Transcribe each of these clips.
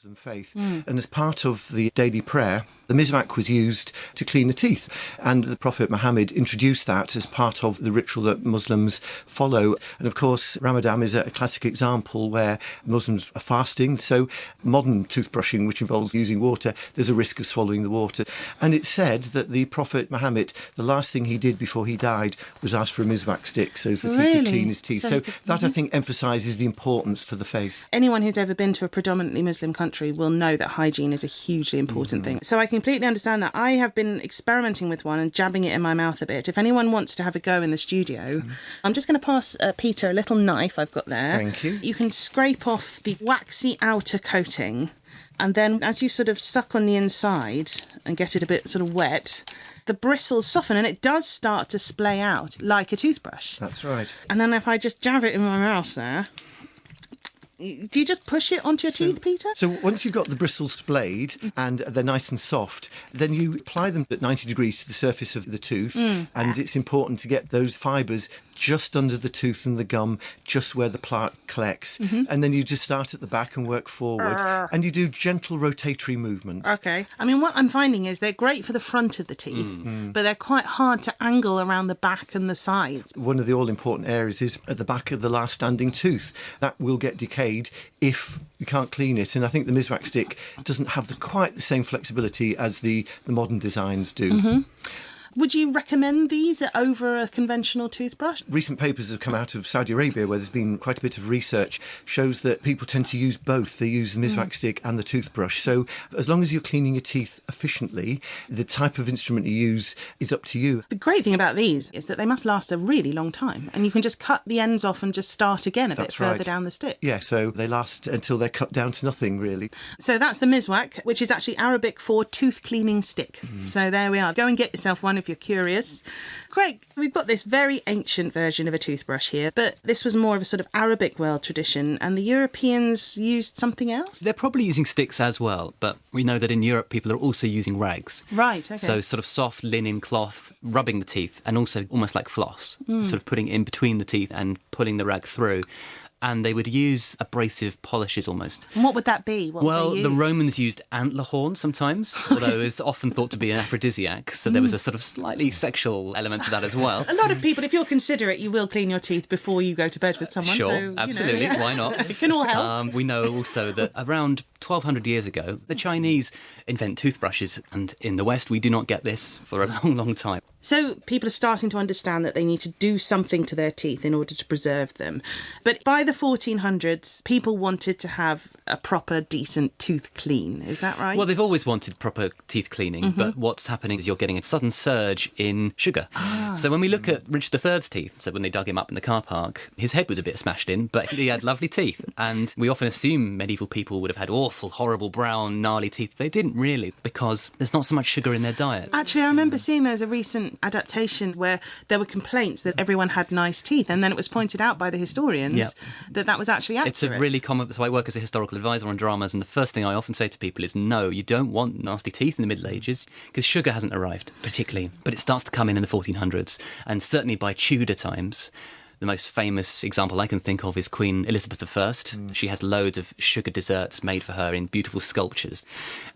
Muslim faith. And as part of the daily prayer, the miswak was used to clean the teeth. And the Prophet Muhammad introduced that as part of the ritual that Muslims follow. And of course, Ramadan is a classic example where Muslims are fasting. So modern toothbrushing, which involves using water, there's a risk of swallowing the water. And it's said that the Prophet Muhammad, the last thing he did before he died was ask for a miswak stick so that he could clean his teeth. So that, I think, emphasises the importance for the faith. Anyone who's ever been to a predominantly Muslim country will know that hygiene is a hugely important thing. So I completely understand that. I have been experimenting with one and jabbing it in my mouth a bit. If anyone wants to have a go in the studio, I'm just going to pass Peter a little knife I've got there. Thank you. You can scrape off the waxy outer coating, and then as you sort of suck on the inside and get it a bit sort of wet, the bristles soften and it does start to splay out like a toothbrush. That's right. And then if I just jab it in my mouth there... Do you just push it onto your teeth, Peter? So once you've got the bristles splayed and they're nice and soft, then you apply them at 90 degrees to the surface of the tooth, and it's important to get those fibres just under the tooth and the gum, just where the plaque collects. And then you just start at the back and work forward, and you do gentle rotatory movements. Okay. I mean, what I'm finding is they're great for the front of the teeth, but they're quite hard to angle around the back and the sides. One of the all-important areas is at the back of the last standing tooth. That will get decayed if you can't clean it, and I think the miswak stick doesn't have quite the same flexibility as the modern designs do. Would you recommend these over a conventional toothbrush? Recent papers have come out of Saudi Arabia where there's been quite a bit of research shows that people tend to use both. They use the miswak stick and the toothbrush. So as long as you're cleaning your teeth efficiently, the type of instrument you use is up to you. The great thing about these is that they must last a really long time, and you can just cut the ends off and just start again a bit further down the stick. Yeah, so they last until they're cut down to nothing, really. So that's the miswak, which is actually Arabic for tooth cleaning stick. So there we are. Go and get yourself one if you're curious. Greg, we've got this very ancient version of a toothbrush here, but this was more of a sort of Arabic world tradition, and the Europeans used something else? They're probably using sticks as well, but we know that in Europe people are also using rags. Right, okay. So sort of soft linen cloth, rubbing the teeth, and also almost like floss, sort of putting it in between the teeth and pulling the rag through. And they would use abrasive polishes almost. And what would that be? Well, the Romans used antler horn sometimes, although it's often thought to be an aphrodisiac, so there was a sort of slightly sexual element to that as well. A lot of people, if you're considerate, you will clean your teeth before you go to bed with someone. Sure, so, absolutely, why not? It can all help. We know also that around 1200 years ago, the Chinese invent toothbrushes, and in the West we do not get this for a long, long time. So people are starting to understand that they need to do something to their teeth in order to preserve them. But by the 1400s, people wanted to have a proper, decent tooth clean. Is that right? Well, they've always wanted proper teeth cleaning, but what's happening is you're getting a sudden surge in sugar. So when we look at Richard III's teeth, so when they dug him up in the car park, his head was a bit smashed in, but he had lovely teeth. And we often assume medieval people would have had awful, horrible, brown, gnarly teeth. They didn't really, because there's not so much sugar in their diet. Actually, I remember seeing there's a recent adaptation where there were complaints that everyone had nice teeth, and then it was pointed out by the historians that that was actually accurate. It's a really common... So I work as a historical advisor on dramas, and the first thing I often say to people is, no, you don't want nasty teeth in the Middle Ages, because sugar hasn't arrived, particularly. But it starts to come in the 1400s, and certainly by Tudor times. The most famous example I can think of is Queen Elizabeth I. She has loads of sugar desserts made for her in beautiful sculptures.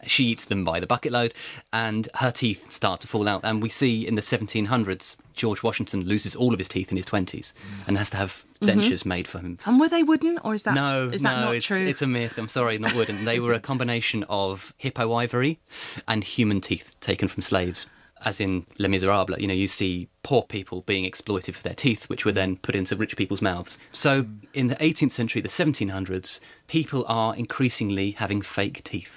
She eats them by the bucket load, and her teeth start to fall out. And we see in the 1700s, George Washington loses all of his teeth in his 20s and has to have dentures made for him. And were they wooden, or is that not true? It's a myth. I'm sorry, not wooden. They were a combination of hippo ivory and human teeth taken from slaves. As in Les Miserables, you see poor people being exploited for their teeth, which were then put into rich people's mouths. So in the 18th century, the 1700s, people are increasingly having fake teeth.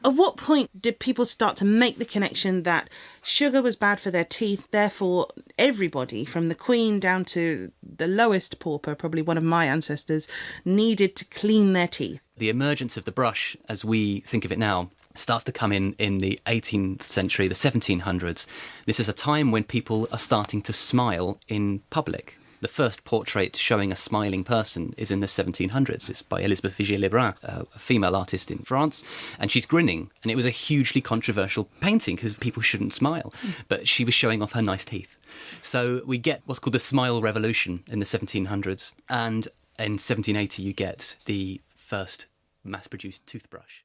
At what point did people start to make the connection that sugar was bad for their teeth, therefore everybody, from the Queen down to the lowest pauper, probably one of my ancestors, needed to clean their teeth? The emergence of the brush, as we think of it now, starts to come in the 18th century, the 1700s. This is a time when people are starting to smile in public. The first portrait showing a smiling person is in the 1700s. It's by Elizabeth Vigée-Lebrun, a female artist in France, and she's grinning. And it was a hugely controversial painting because people shouldn't smile, but she was showing off her nice teeth. So we get what's called the Smile Revolution in the 1700s, and in 1780 you get the first mass-produced toothbrush.